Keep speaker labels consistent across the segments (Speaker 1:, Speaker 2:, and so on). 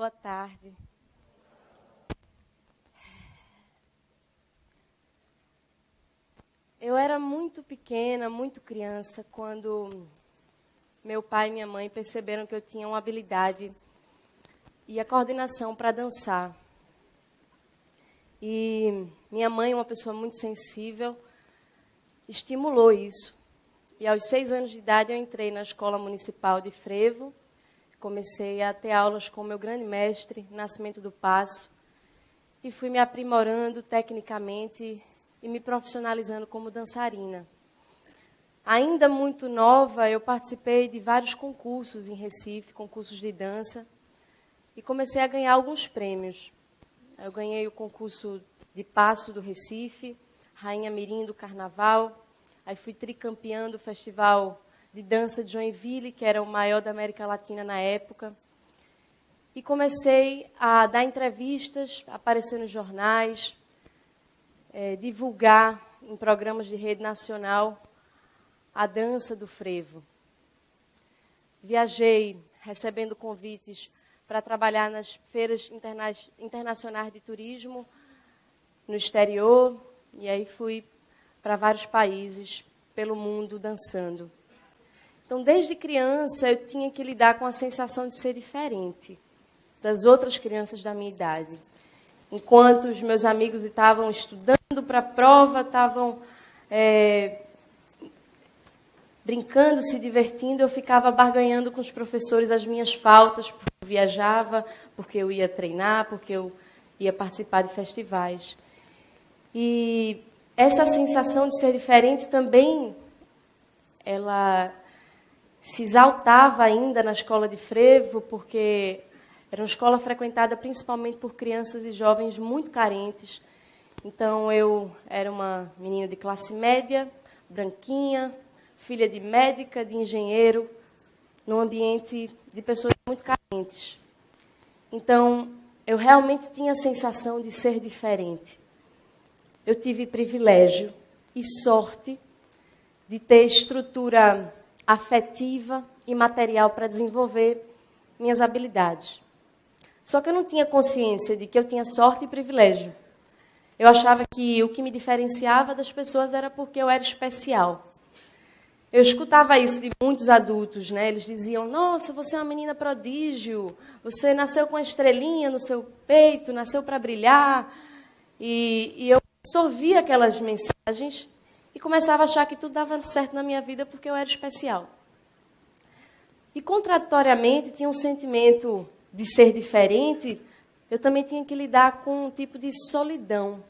Speaker 1: Boa tarde. Eu era muito pequena, muito criança, quando meu pai e minha mãe perceberam que eu tinha uma habilidade e a coordenação para dançar. E minha mãe, uma pessoa muito sensível, estimulou isso. E aos 6 anos de idade eu entrei na Escola Municipal de Frevo. Comecei a ter aulas com o meu grande mestre, Nascimento do Passo, e fui me aprimorando tecnicamente e me profissionalizando como dançarina. Ainda muito nova, eu participei de vários concursos em Recife, concursos de dança, e comecei a ganhar alguns prêmios. Eu ganhei o concurso de Passo do Recife, Rainha Mirim do Carnaval, aí fui tricampeã do Festival de Dança de Joinville, que era o maior da América Latina na época. E comecei a dar entrevistas, aparecer nos jornais, divulgar em programas de rede nacional a dança do frevo. Viajei recebendo convites para trabalhar nas feiras internacionais de turismo no exterior, e aí fui para vários países pelo mundo dançando. Então, desde criança, eu tinha que lidar com a sensação de ser diferente das outras crianças da minha idade. Enquanto os meus amigos estavam estudando para a prova, estavam brincando, se divertindo, eu ficava barganhando com os professores as minhas faltas, porque eu viajava, porque eu ia treinar, porque eu ia participar de festivais. E essa sensação de ser diferente também, ela se exaltava ainda na escola de frevo, porque era uma escola frequentada principalmente por crianças e jovens muito carentes. Então, eu era uma menina de classe média, branquinha, filha de médica, de engenheiro, num ambiente de pessoas muito carentes. Então, eu realmente tinha a sensação de ser diferente. Eu tive privilégio e sorte de ter estrutura afetiva e material para desenvolver minhas habilidades. Só que eu não tinha consciência de que eu tinha sorte e privilégio. Eu achava que o que me diferenciava das pessoas era porque eu era especial. Eu escutava isso de muitos adultos, né? Eles diziam, nossa, você é uma menina prodígio, você nasceu com a estrelinha no seu peito, nasceu para brilhar. E eu absorvia aquelas mensagens e começava a achar que tudo dava certo na minha vida porque eu era especial. E, contraditoriamente, tinha um sentimento de ser diferente, eu também tinha que lidar com um tipo de solidão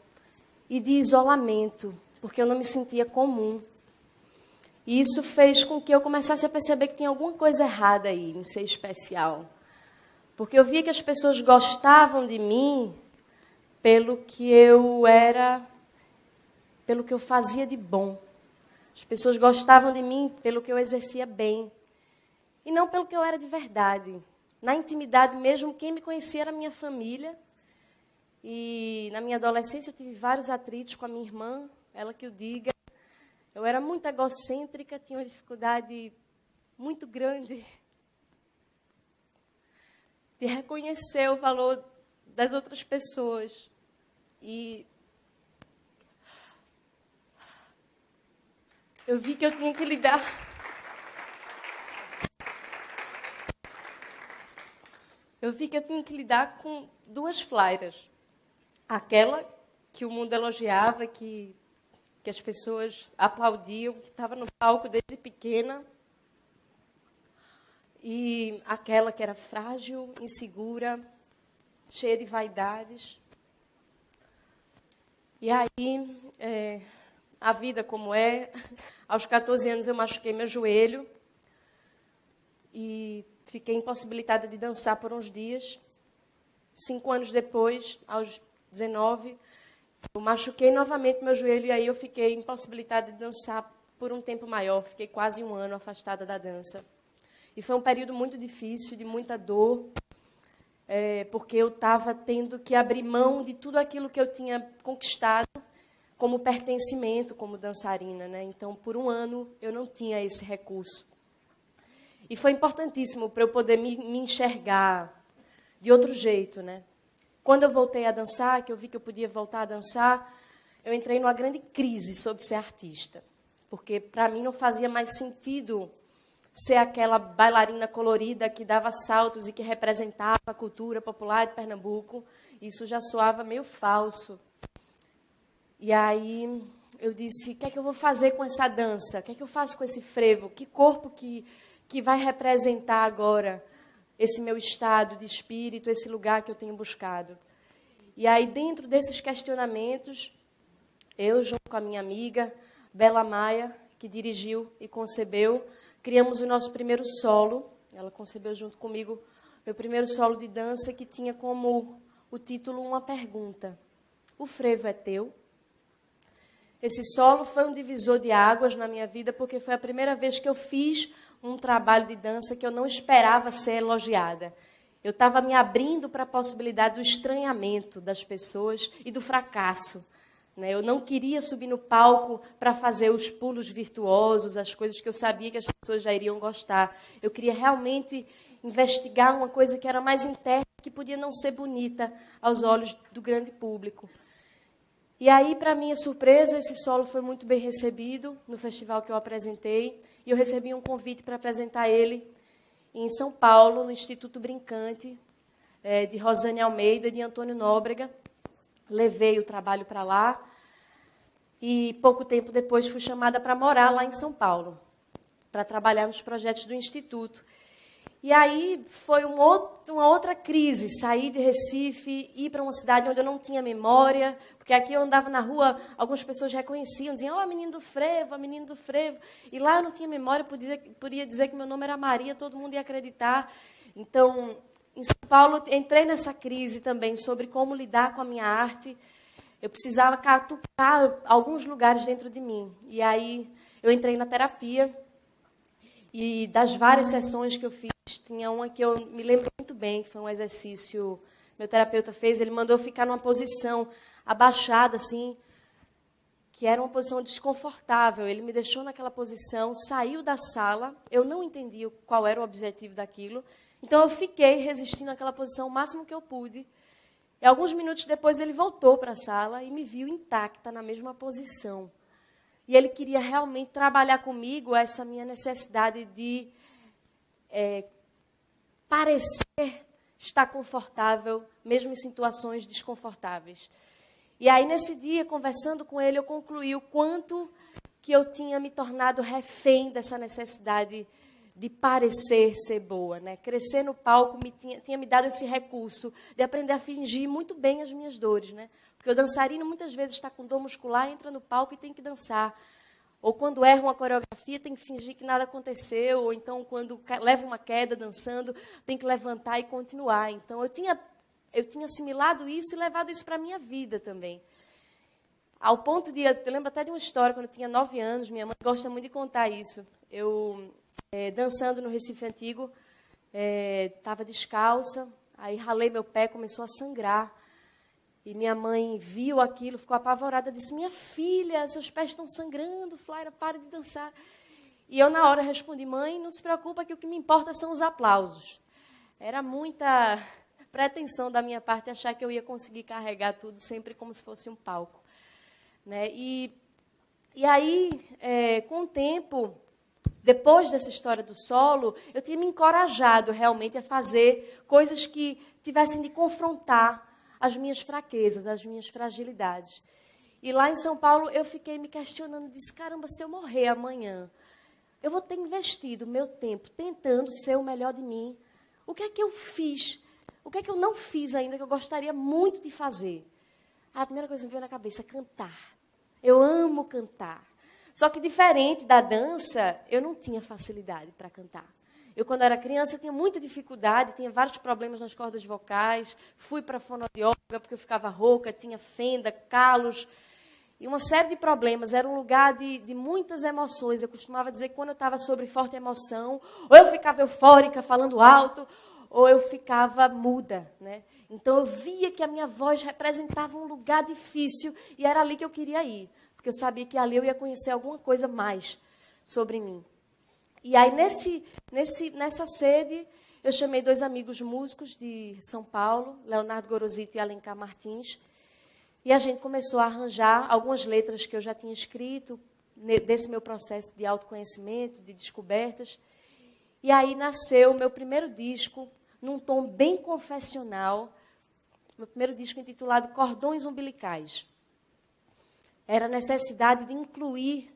Speaker 1: e de isolamento, porque eu não me sentia comum. E isso fez com que eu começasse a perceber que tinha alguma coisa errada aí em ser especial. Porque eu via que as pessoas gostavam de mim pelo que eu era, pelo que eu fazia de bom. As pessoas gostavam de mim pelo que eu exercia bem. E não pelo que eu era de verdade. Na intimidade mesmo, quem me conhecia era a minha família. E na minha adolescência eu tive vários atritos com a minha irmã, ela que o diga. Eu era muito egocêntrica, tinha uma dificuldade muito grande de reconhecer o valor das outras pessoas. E eu vi que eu tinha que lidar com duas flairas. Aquela que o mundo elogiava, que as pessoas aplaudiam, que estava no palco desde pequena. E aquela que era frágil, insegura, cheia de vaidades. E aí, a vida como é, aos 14 anos eu machuquei meu joelho e fiquei impossibilitada de dançar por uns dias. 5 anos depois, aos 19, eu machuquei novamente meu joelho e aí eu fiquei impossibilitada de dançar por um tempo maior. Fiquei quase 1 ano afastada da dança. E foi um período muito difícil, de muita dor, porque eu estava tendo que abrir mão de tudo aquilo que eu tinha conquistado como pertencimento, como dançarina, né? Então, por 1 ano, eu não tinha esse recurso. E foi importantíssimo para eu poder me enxergar, de outro jeito, né? Quando eu voltei a dançar, que eu vi que eu podia voltar a dançar, eu entrei numa grande crise sobre ser artista. Porque, para mim, não fazia mais sentido ser aquela bailarina colorida que dava saltos e que representava a cultura popular de Pernambuco. Isso já soava meio falso. E aí eu disse, o que é que eu vou fazer com essa dança? O que é que eu faço com esse frevo? Que corpo que vai representar agora esse meu estado de espírito, esse lugar que eu tenho buscado? E aí, dentro desses questionamentos, eu, junto com a minha amiga, Bela Maia, que dirigiu e concebeu, criamos o nosso primeiro solo. Ela concebeu junto comigo meu primeiro solo de dança, que tinha como o título uma pergunta. O frevo é teu? Esse solo foi um divisor de águas na minha vida, porque foi a primeira vez que eu fiz um trabalho de dança que eu não esperava ser elogiada. Eu estava me abrindo para a possibilidade do estranhamento das pessoas e do fracasso. Eu não queria subir no palco para fazer os pulos virtuosos, as coisas que eu sabia que as pessoas já iriam gostar. Eu queria realmente investigar uma coisa que era mais interna, que podia não ser bonita aos olhos do grande público. E aí, para minha surpresa, esse solo foi muito bem recebido no festival que eu apresentei. E eu recebi um convite para apresentar ele em São Paulo, no Instituto Brincante, de Rosane Almeida e de Antônio Nóbrega. Levei o trabalho para lá. E pouco tempo depois fui chamada para morar lá em São Paulo, para trabalhar nos projetos do Instituto. E aí foi uma outra crise, sair de Recife, ir para uma cidade onde eu não tinha memória, porque aqui eu andava na rua, algumas pessoas reconheciam, diziam, a menina do frevo, a menina do frevo. E lá eu não tinha memória, podia dizer que meu nome era Maria, todo mundo ia acreditar. Então, em São Paulo, entrei nessa crise também sobre como lidar com a minha arte. Eu precisava catucar alguns lugares dentro de mim. E aí eu entrei na terapia. E das várias sessões que eu fiz, tinha uma que eu me lembro muito bem, que foi um exercício meu terapeuta fez. Ele mandou eu ficar numa posição abaixada, assim, que era uma posição desconfortável. Ele me deixou naquela posição, saiu da sala, eu não entendi qual era o objetivo daquilo. Então, eu fiquei resistindo àquela posição o máximo que eu pude. E alguns minutos depois, ele voltou para a sala e me viu intacta, na mesma posição. E ele queria realmente trabalhar comigo essa minha necessidade de parecer estar confortável, mesmo em situações desconfortáveis. E aí, nesse dia, conversando com ele, eu concluí o quanto que eu tinha me tornado refém dessa necessidade de parecer ser boa. Crescer no palco tinha me dado esse recurso de aprender a fingir muito bem as minhas dores. Porque o dançarino, muitas vezes, está com dor muscular, entra no palco e tem que dançar. Ou quando erra uma coreografia, tem que fingir que nada aconteceu. Ou então, quando leva uma queda dançando, tem que levantar e continuar. Então, eu tinha assimilado isso e levado isso para a minha vida também. Ao ponto de... Eu lembro até de uma história, quando eu tinha 9 anos, minha mãe gosta muito de contar isso. Eu, dançando no Recife Antigo, estava descalça, aí ralei meu pé, começou a sangrar. E minha mãe viu aquilo, ficou apavorada, disse, minha filha, seus pés estão sangrando, Flaira, para de dançar. E eu, na hora, respondi, mãe, não se preocupa que o que me importa são os aplausos. Era muita pretensão da minha parte achar que eu ia conseguir carregar tudo sempre como se fosse um palco. E aí, com o tempo, depois dessa história do solo, eu tinha me encorajado realmente a fazer coisas que tivessem de confrontar as minhas fraquezas, as minhas fragilidades. E lá em São Paulo, eu fiquei me questionando, disse, caramba, se eu morrer amanhã, eu vou ter investido meu tempo tentando ser o melhor de mim. O que é que eu fiz? O que é que eu não fiz ainda que eu gostaria muito de fazer? A primeira coisa que me veio na cabeça é cantar. Eu amo cantar. Só que, diferente da dança, eu não tinha facilidade para cantar. Eu, quando era criança, tinha muita dificuldade, tinha vários problemas nas cordas vocais, fui para a fonoaudióloga porque eu ficava rouca, tinha fenda, calos, e uma série de problemas. Era um lugar de muitas emoções. Eu costumava dizer que quando eu estava sob forte emoção, ou eu ficava eufórica, falando alto, ou eu ficava muda. Então, eu via que a minha voz representava um lugar difícil, e era ali que eu queria ir, porque eu sabia que ali eu ia conhecer alguma coisa mais sobre mim. E aí, nessa sede, eu chamei 2 amigos músicos de São Paulo, Leonardo Gorosito e Alencar Martins, e a gente começou a arranjar algumas letras que eu já tinha escrito, desse meu processo de autoconhecimento, de descobertas. E aí nasceu o meu primeiro disco, num tom bem confessional, meu primeiro disco intitulado Cordões Umbilicais. Era a necessidade de incluir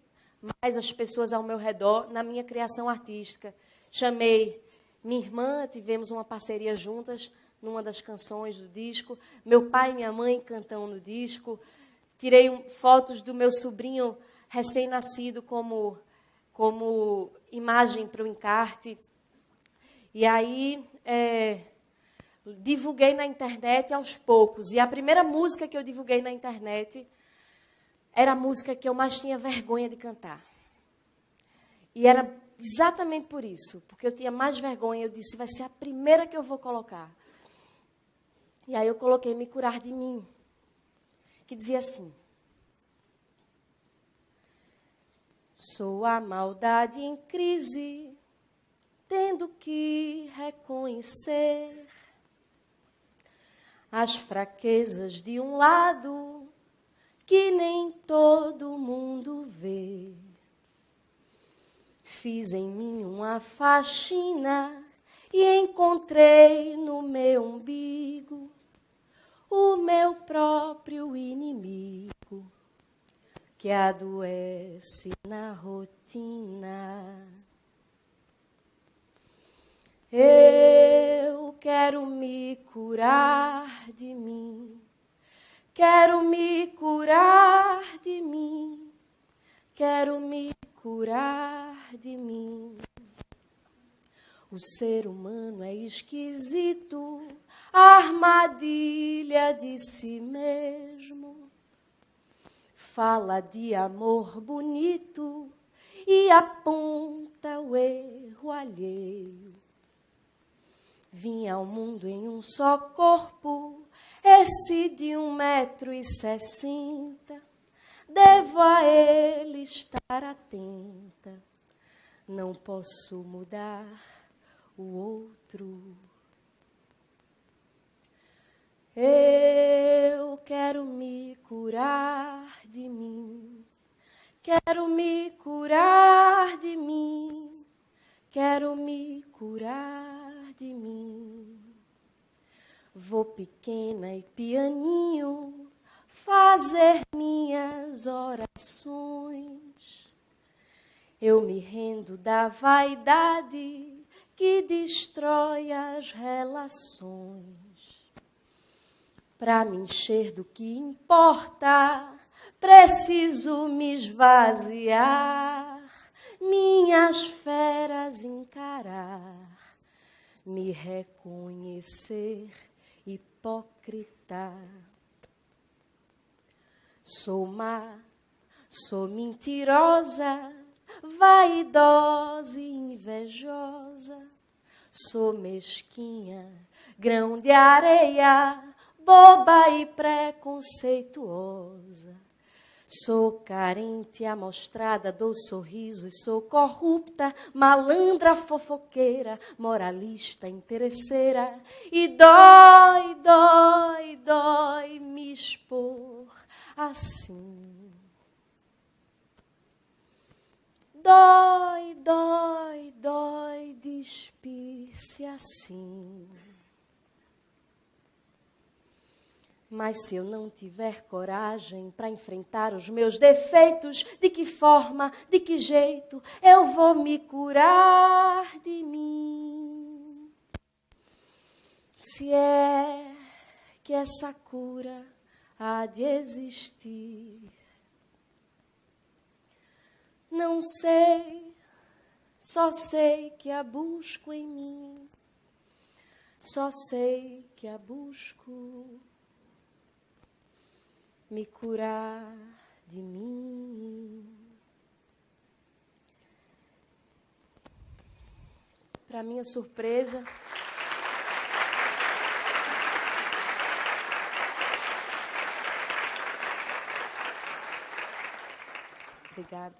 Speaker 1: mais as pessoas ao meu redor na minha criação artística. Chamei minha irmã, tivemos uma parceria juntas numa das canções do disco. Meu pai e minha mãe cantam no disco. Tirei fotos do meu sobrinho recém-nascido como imagem para o encarte. E aí divulguei na internet aos poucos. E a primeira música que eu divulguei na internet era a música que eu mais tinha vergonha de cantar. E era exatamente por isso, porque eu tinha mais vergonha. Eu disse, vai ser a primeira que eu vou colocar. E aí eu coloquei Me Curar de Mim, que dizia assim: sou a maldade em crise, tendo que reconhecer as fraquezas de um lado que nem todo mundo vê. Fiz em mim uma faxina e encontrei no meu umbigo o meu próprio inimigo, que adoece na rotina. Eu quero me curar de mim, quero me curar de mim, quero me curar de mim. O ser humano é esquisito, armadilha de si mesmo. Fala de amor bonito e aponta o erro alheio. Vim ao mundo em um só corpo, esse de 1,60 m. Devo a ele estar atenta. Não posso mudar o outro. Eu quero me curar de mim, quero me curar de mim, quero me curar de mim. Vou pequena e pianinho fazer minhas orações. Eu me rendo da vaidade que destrói as relações. Para me encher do que importa, preciso me esvaziar, minhas feras encarar, me reconhecer hipócrita. Sou má, sou mentirosa, vaidosa e invejosa. Sou mesquinha, grão de areia, boba e preconceituosa. Sou carente, amostrada, dou sorrisos, sou corrupta, malandra, fofoqueira, moralista, interesseira. E dói, dói, dói me expor assim. Dói, dói, dói despir-se assim. Mas se eu não tiver coragem para enfrentar os meus defeitos, de que forma, de que jeito eu vou me curar de mim? Se é que essa cura há de existir, não sei, só sei que a busco em mim, só sei que a busco. Me curar de mim. Para minha surpresa, obrigada.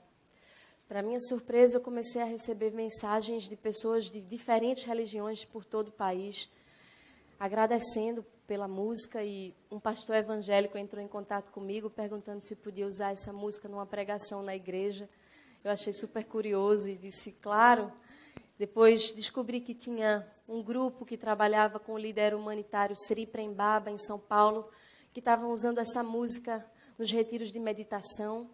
Speaker 1: Para minha surpresa, eu comecei a receber mensagens de pessoas de diferentes religiões por todo o país, agradecendo pela música, e um pastor evangélico entrou em contato comigo perguntando se podia usar essa música numa pregação na igreja. Eu achei super curioso e disse, claro. Depois descobri que tinha um grupo que trabalhava com o líder humanitário Sri Prembaba, em São Paulo, que estavam usando essa música nos retiros de meditação.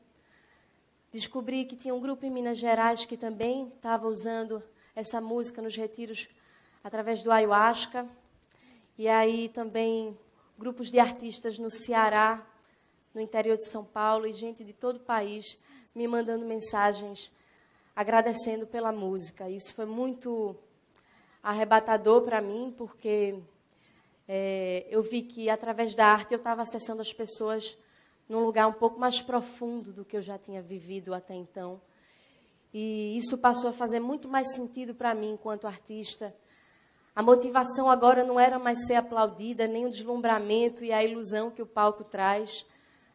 Speaker 1: Descobri que tinha um grupo em Minas Gerais que também estava usando essa música nos retiros através do ayahuasca. E aí também grupos de artistas no Ceará, no interior de São Paulo, e gente de todo o país me mandando mensagens agradecendo pela música. Isso foi muito arrebatador para mim, porque eu vi que através da arte eu estava acessando as pessoas num lugar um pouco mais profundo do que eu já tinha vivido até então. E isso passou a fazer muito mais sentido para mim enquanto artista. A motivação agora não era mais ser aplaudida, nem o deslumbramento e a ilusão que o palco traz,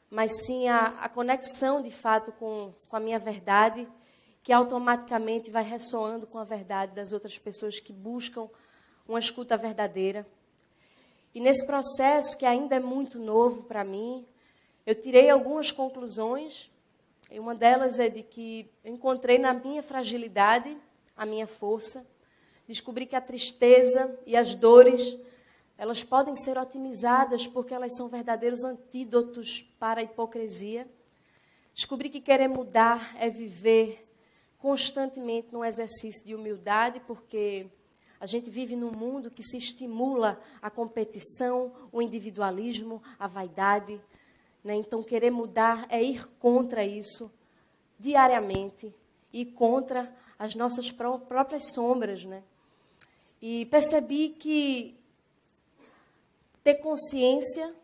Speaker 1: mas sim a conexão, de fato, com a minha verdade, que automaticamente vai ressoando com a verdade das outras pessoas que buscam uma escuta verdadeira. E nesse processo, que ainda é muito novo para mim, eu tirei algumas conclusões, e uma delas é de que eu encontrei na minha fragilidade a minha força. Descobri que a tristeza e as dores, elas podem ser otimizadas porque elas são verdadeiros antídotos para a hipocrisia. Descobri que querer mudar é viver constantemente num exercício de humildade, porque a gente vive num mundo que se estimula a competição, o individualismo, a vaidade, né? Então, querer mudar é ir contra isso diariamente e contra as nossas próprias sombras, né? E percebi que ter consciência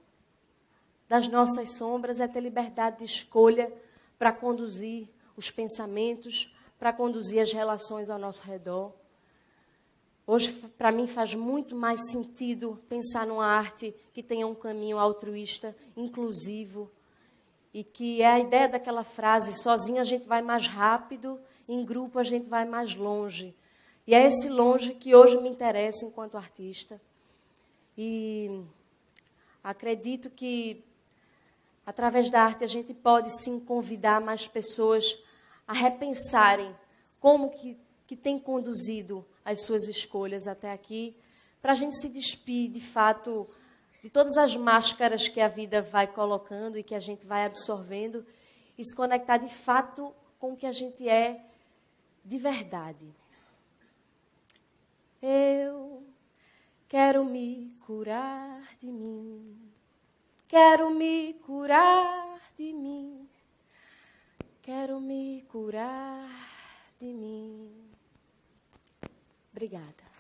Speaker 1: das nossas sombras é ter liberdade de escolha para conduzir os pensamentos, para conduzir as relações ao nosso redor. Hoje, para mim, faz muito mais sentido pensar numa arte que tenha um caminho altruísta, inclusivo, e que é a ideia daquela frase, sozinho a gente vai mais rápido, em grupo a gente vai mais longe. E é esse longe que hoje me interessa enquanto artista. E acredito que, através da arte, a gente pode, sim, convidar mais pessoas a repensarem como que tem conduzido as suas escolhas até aqui, para a gente se despir, de fato, de todas as máscaras que a vida vai colocando e que a gente vai absorvendo, e se conectar, de fato, com o que a gente é de verdade. Eu quero me curar de mim, quero me curar de mim, quero me curar de mim. Obrigada.